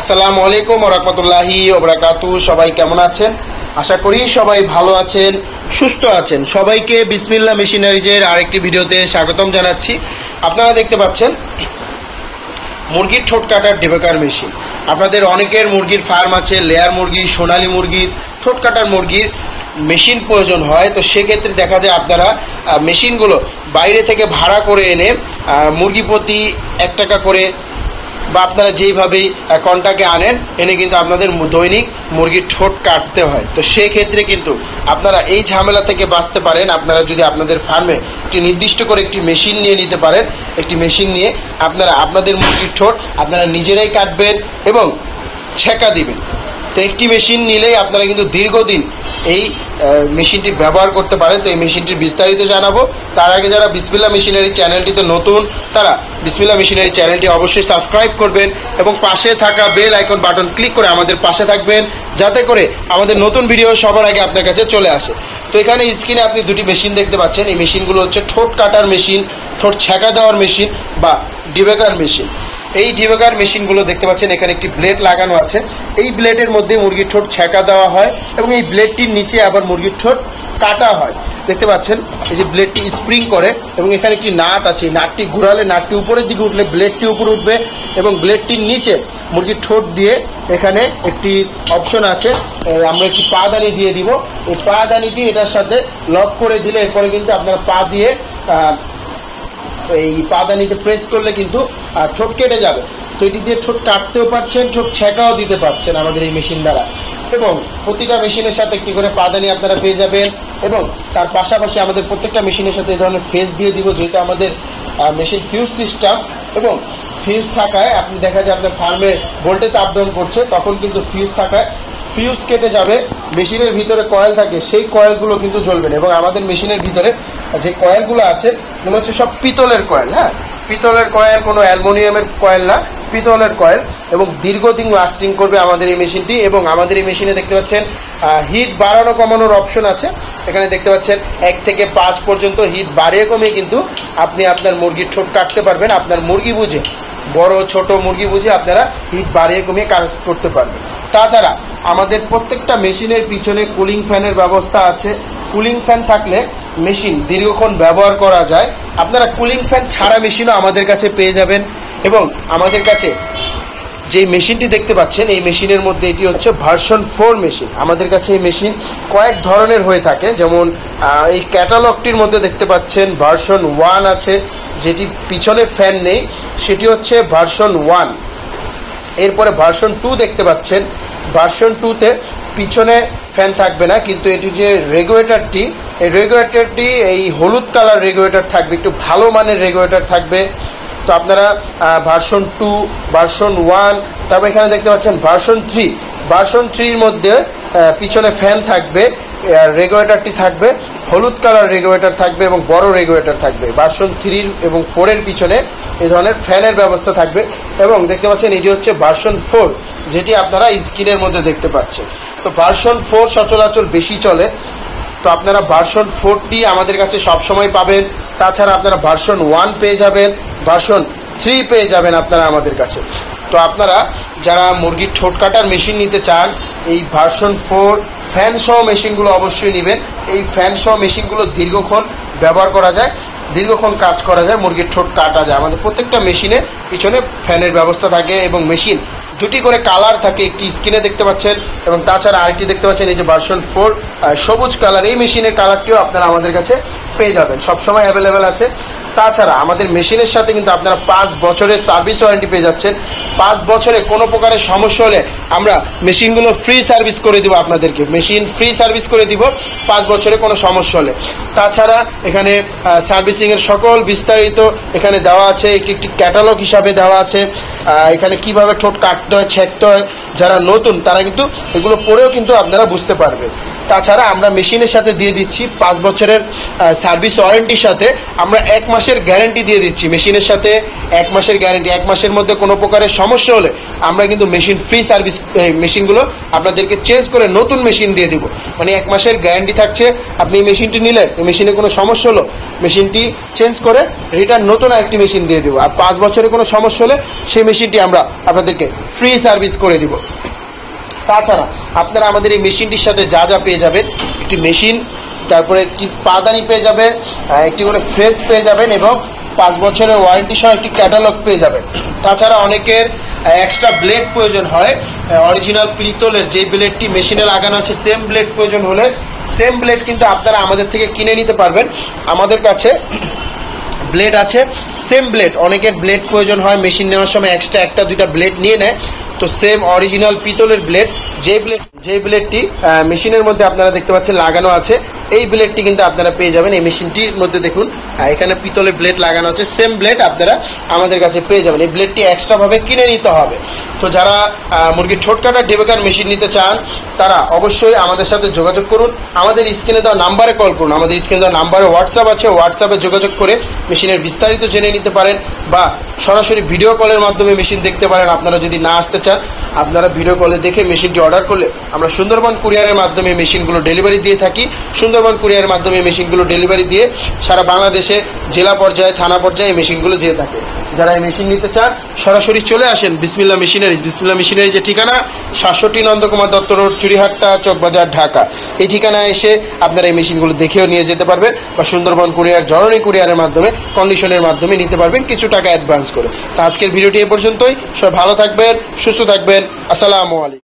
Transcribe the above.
আসসালামু আলাইকুম ওয়া রাহমাতুল্লাহি ওয়া বারাকাতুহু। সবাই কেমন আছেন? আশা করি সবাই ভালো আছেন, সুস্থ আছেন। সবাইকে বিসমিল্লাহ মেশিনারিজের আরেকটি ভিডিওতে স্বাগতম জানাচ্ছি। আপনারা দেখতে পাচ্ছেন মুরগির ঠোঁট কাটার ডিবেকার মেশিন। আপনাদের অনেকের মুরগির ফার্ম আছে, লেয়ার মুরগি, সোনালী মুরগির ঠোঁট কাটার মুরগির মেশিন প্রয়োজন হয়। তো সেক্ষেত্রে দেখা যায় আপনারা মেশিনগুলো বাইরে থেকে ভাড়া করে এনে মুরগি প্রতি 1 টাকা করে বা আপনারা যেইভাবেই কন্টাকে আনেন এনে কিন্তু আপনাদের দৈনিক মুরগির ঠোঁট কাটতে হয়। তো সেই ক্ষেত্রে কিন্তু আপনারা এই ঝামেলা থেকে বাঁচতে পারেন আপনারা যদি আপনাদের ফার্মে একটি নির্দিষ্ট করে একটি মেশিন নিয়ে নিতে পারেন। একটি মেশিন নিয়ে আপনারা আপনাদের মুরগির ঠোঁট আপনারা নিজেরাই কাটবেন এবং ছেঁকা দিবেন। তো একটি মেশিন নিলেই আপনারা কিন্তু দীর্ঘদিন এই মেশিনটি ব্যবহার করতে পারেন। তো এই মেশিনটির বিস্তারিত জানাবো। তার আগে যারা বিসমিল্লাহ মেশিনারি চ্যানেলটিতে নতুন তারা বিসমিল্লাহ মেশিনারি চ্যানেলটি অবশ্যই সাবস্ক্রাইব করবেন এবং পাশে থাকা বেল আইকন বাটন ক্লিক করে আমাদের পাশে থাকবেন, যাতে করে আমাদের নতুন ভিডিও সবার আগে আপনার কাছে চলে আসে। তো এখানে স্ক্রিনে আপনি দুটি মেশিন দেখতে পাচ্ছেন। এই মেশিনগুলো হচ্ছে ঠোঁট কাটার মেশিন, ঠোঁট ছেঁকা দেওয়ার মেশিন বা ডিবেকার মেশিন। এই ডিবেকার মেশিনগুলো দেখতে পাচ্ছেন এখানে একটি ব্লেড লাগানো আছে। এই ব্লেডের মধ্যে মুরগির ঠোঁট ছেঁকা দেওয়া হয় এবং এই ব্লেডটির নিচে আবার মুরগির ঠোঁট কাটা হয়। দেখতে পাচ্ছেন এই যে ব্লেডটি স্প্রিং করে এবং এখানে একটি নাট আছে। নাটটি ঘুরালে নাটটি উপরের দিকে উঠলে ব্লেডটি উপরে উঠবে এবং ব্লেডটির নিচে মুরগির ঠোঁট দিয়ে এখানে একটি অপশন আছে, আমরা একটি পাদানি দিয়ে দিব। এই পাদানিটি এটার সাথে লক করে দিলে এরপরে কিন্তু আপনারা পা দিয়ে এই পাদানিতে প্রেস করলে কিন্তু ঠোঁট কেটে যাবে। তো এটি দিয়ে ঠোঁট কাটতেও পারছেন, ঠোঁট ছেঁকাও দিতে পারছেন আমাদের এই মেশিন দ্বারা। এবং প্রতিটা মেশিনের সাথে একটি করে পাদানি আপনারা পেয়ে যাবেন এবং তার পাশাপাশি আমাদের প্রত্যেকটা মেশিনের সাথে এই ধরনের ফেস দিয়ে দিব, যেহেতু আমাদের মেশিন ফিউজ সিস্টেম এবং ফিউজ থাকায় আপনি দেখা যায় আপনার ফার্মে ভোল্টেজ আপ ডাউন করছে, তখন কিন্তু ফিউজ থাকায় ফিউজ কেটে যাবে। মেশিনের ভিতরে কয়েল থাকে, সেই কয়েলগুলো কিন্তু জ্বলবে না। এবং আমাদের মেশিনের ভিতরে যে কয়েলগুলো আছে এগুলো হচ্ছে সব পিতলের কয়েল। হ্যাঁ, পিতলের কয়েল, কোনো অ্যালুমিনিয়ামের কয়েল না, পিতলের কয়েল এবং দীর্ঘদিন লাস্টিং করবে আমাদের এই মেশিনটি। এবং আমাদের এই মেশিনে দেখতে পাচ্ছেন হিট বাড়ানো কমানোর অপশন আছে। এখানে দেখতে পাচ্ছেন 1 থেকে 5 পর্যন্ত হিট বাড়িয়ে কমিয়ে কিন্তু আপনি আপনার মুরগির ঠোঁট কাটতে পারবেন। আপনার মুরগি বুঝে, বড় ছোট মুরগি বুঝে আপনারা হিট বাড়িয়ে কমিয়ে কাজ করতে পারবেন। তাছাড়া আমাদের প্রত্যেকটা মেশিনের পিছনে কুলিং ফ্যানের ব্যবস্থা আছে। কুলিং ফ্যান থাকলে মেশিন দীর্ঘক্ষণ ব্যবহার করা যায়। আপনারা কুলিং ফ্যান ছাড়া মেশিনও আমাদের কাছে পেয়ে যাবেন। এবং আমাদের কাছে যে মেশিনটি দেখতে পাচ্ছেন এই মেশিনের মধ্যে এটি হচ্ছে ভার্সন 4 মেশিন। আমাদের কাছে এই মেশিন কয়েক ধরনের হয়ে থাকে, যেমন এই ক্যাটালগটির মধ্যে দেখতে পাচ্ছেন ভার্সন 1 আছে, যেটি পিছনে ফ্যান নেই, সেটি হচ্ছে ভার্সন 1। এরপরে ভার্সন 2 দেখতে পাচ্ছেন। ভার্সন 2তে পিছনে ফ্যান থাকবে না, কিন্তু এটি যে রেগুলেটরটি, এই রেগুলেটরটি এই হলুদ কালার রেগুলেটর থাকবে, একটু ভালো মানের রেগুলেটর থাকবে। তো আপনারা ভার্সন 2, ভার্সন 1, তারপর এখানে দেখতে পাচ্ছেন ভার্সন 3। ভার্সন 3-র মধ্যে পিছনে ফ্যান থাকবে, রেগুলেটরটি থাকবে হলুদ কালার রেগুলেটর থাকবে এবং বড় রেগুলেটর থাকবে। ভার্সন 3 এবং 4-এর পিছনে এই ধরনের ফ্যানের ব্যবস্থা থাকবে। এবং দেখতে পাচ্ছেন এটি হচ্ছে ভার্সন 4, যেটি আপনারা স্ক্রিনের মধ্যে দেখতে পাচ্ছেন। তো ভার্সন 4 সচরাচর বেশি চলে। তো আপনারা ভার্সন 4টি আমাদের কাছে সবসময় পাবেন। তাছাড়া আপনারা ভার্সন 1 পেয়ে যাবেন, ভার্সন 3 পেয়ে যাবেন আপনারা আমাদের কাছে। তো আপনারা যারা মুরগির ঠোঁট কাটার মেশিন নিতে চান, এই ভার্সন 4 ফ্যান সহ মেশিনগুলো অবশ্যই নেবেন। এই ফ্যান সহ মেশিনগুলো দীর্ঘক্ষণ ব্যবহার করা যায়, দীর্ঘক্ষণ কাজ করা যায়, মুরগির ঠোঁট কাটা যায়। আমাদের প্রত্যেকটা মেশিনের পিছনে ফ্যানের ব্যবস্থা থাকে এবং মেশিন দুটি করে কালার থাকে, একটি স্ক্রিনে দেখতে পাচ্ছেন এবং তাছাড়া আরেকটি দেখতে পাচ্ছেন এই যে ভার্সন 4 সবুজ কালার। এই মেশিনের কালারটিও আপনারা আমাদের কাছে পেয়ে যাবেন, সবসময় অ্যাভেলেবেল আছে। তাছাড়া আমাদের মেশিনের সাথে কিন্তু আপনারা 5 বছরের সার্ভিস ওয়ারেন্টি পেয়ে যাচ্ছেন। 5 বছরে কোনো প্রকারের সমস্যা হলে আমরা মেশিনগুলো ফ্রি সার্ভিস করে দিব আপনাদেরকে, মেশিন ফ্রি সার্ভিস করে দিব 5 বছরে কোনো সমস্যা হলে। তাছাড়া এখানে সার্ভিসিংয়ের সকল বিস্তারিত এখানে দেওয়া আছে, একটি ক্যাটালগ হিসাবে দেওয়া আছে। এখানে কিভাবে ঠোঁট কাটতে হয়, ছেঁকতে হয়, যারা নতুন তারা কিন্তু এগুলো পড়েও কিন্তু আপনারা বুঝতে পারবেন। তাছাড়া আমরা মেশিনের সাথে দিয়ে দিচ্ছি 5 বছরের সার্ভিস ওয়ারেন্টির সাথে আমরা 1 মাসের গ্যারান্টি দিয়ে দিচ্ছি। মেশিনের সাথে 1 মাসের গ্যারান্টি, 1 মাসের মধ্যে কোনো প্রকারের সমস্যা হলে আমরা কিন্তু মেশিন ফ্রি সার্ভিস, মেশিনগুলো আপনাদেরকে চেঞ্জ করে নতুন মেশিন দিয়ে দিব। মানে 1 মাসের গ্যারান্টি থাকছে, আপনি এই মেশিনটি নিলেন, এই মেশিনে কোনো সমস্যা হলো মেশিনটি চেঞ্জ করে রিটার্ন নতুন একটি মেশিন দিয়ে দিব। আর 5 বছরে কোনো সমস্যা হলে সেই মেশিনটি আমরা আপনাদেরকে ফ্রি সার্ভিস করে দিব। তাছাড়া আপনারা আমাদের এই মেশিনটির সাথে যা যা পেয়ে যাবেন, একটি মেশিন, তারপরে একটি পাদানি পেয়ে যাবেন, একটি করে ফেস পেয়ে যাবেন এবং 5 বছরের ওয়ারেন্টি সহ একটি ক্যাটালগ পেয়ে যাবেন। তাছাড়া অনেকের এক্সট্রা ব্লেড প্রয়োজন হয়, অরিজিনাল পিতলের যে ব্লেডটি মেশিনে লাগানো আছে সেম ব্লেড প্রয়োজন হলে সেম ব্লেড কিন্তু আপনারা আমাদের থেকে কিনে নিতে পারবেন। আমাদের কাছে ব্লেড আছে, সেম ব্লেড। অনেকের ব্লেড প্রয়োজন হয়, মেশিন নেওয়ার সময় এক্সট্রা 1-2টা ব্লেড নিয়ে নেয়, তো সেম অরিজিনাল পিতলের ব্লেড, যে ব্লেডটি মেশিনের মধ্যে আপনারা দেখতে পাচ্ছেন লাগানো আছে, এই ব্লেডটি কিন্তু আপনারা পেয়ে যাবেন। এই মেশিনটির মধ্যে দেখুন এখানে পিতলের ব্লেড লাগানো আছে, সেম ব্লেড আপনারা আমাদের কাছে পেয়ে যাবেন। এই ব্লেডটি এক্সট্রা ভাবে কিনে নিতে হবে। তো যারা মুরগির ঠোঁট কাটার ডেবেকার মেশিন নিতে চান তারা অবশ্যই আমাদের সাথে যোগাযোগ করুন। আমাদের স্ক্রিনে দেওয়া নাম্বারে কল করুন। আমাদের স্ক্রিনে দেওয়া নাম্বারে হোয়াটসঅ্যাপ আছে, হোয়াটসঅ্যাপে যোগাযোগ করে মেশিনের বিস্তারিত জেনে নিতে পারেন বা সরাসরি ভিডিও কলের মাধ্যমে মেশিন দেখতে পারেন। আপনারা যদি না আসতে চান, আপনারা ভিডিও কলে দেখে মেশিনটি অর্ডার করলে আমরা সুন্দরবন কুরিয়ারের মাধ্যমে মেশিনগুলো ডেলিভারি দিয়ে থাকি। সুন্দরবন কুরিয়ারের মাধ্যমে মেশিনগুলো ডেলিভারি দিয়ে সারা বাংলাদেশে জেলা পর্যায়ে, থানা পর্যায়ে মেশিনগুলো দিয়ে থাকে। যারা এই মেশিন নিতে চান সরাসরি চলে আসেন বিসমিল্লাহ মেশিনারিজ। বিসমিল্লাহ মেশিনারিজ যে ঠিকানা 67 নন্দকুমার দত্ত রোড, চুরিহাট্টা, চকবাজার, ঢাকা। এই ঠিকানায় এসে আপনারা এই মেশিনগুলো দেখেও নিয়ে যেতে পারবেন বা সুন্দরবন কুরিয়ার, জননী কুরিয়ারের মাধ্যমে, কন্ডিশনের মাধ্যমে নিতে পারবেন কিছু টাকা অ্যাডভান্স করে। তো আজকের ভিডিওটি এ পর্যন্তই। সবাই ভালো থাকবেন, সুস্থ থাকবেন। আসসালামু আলাইকুম।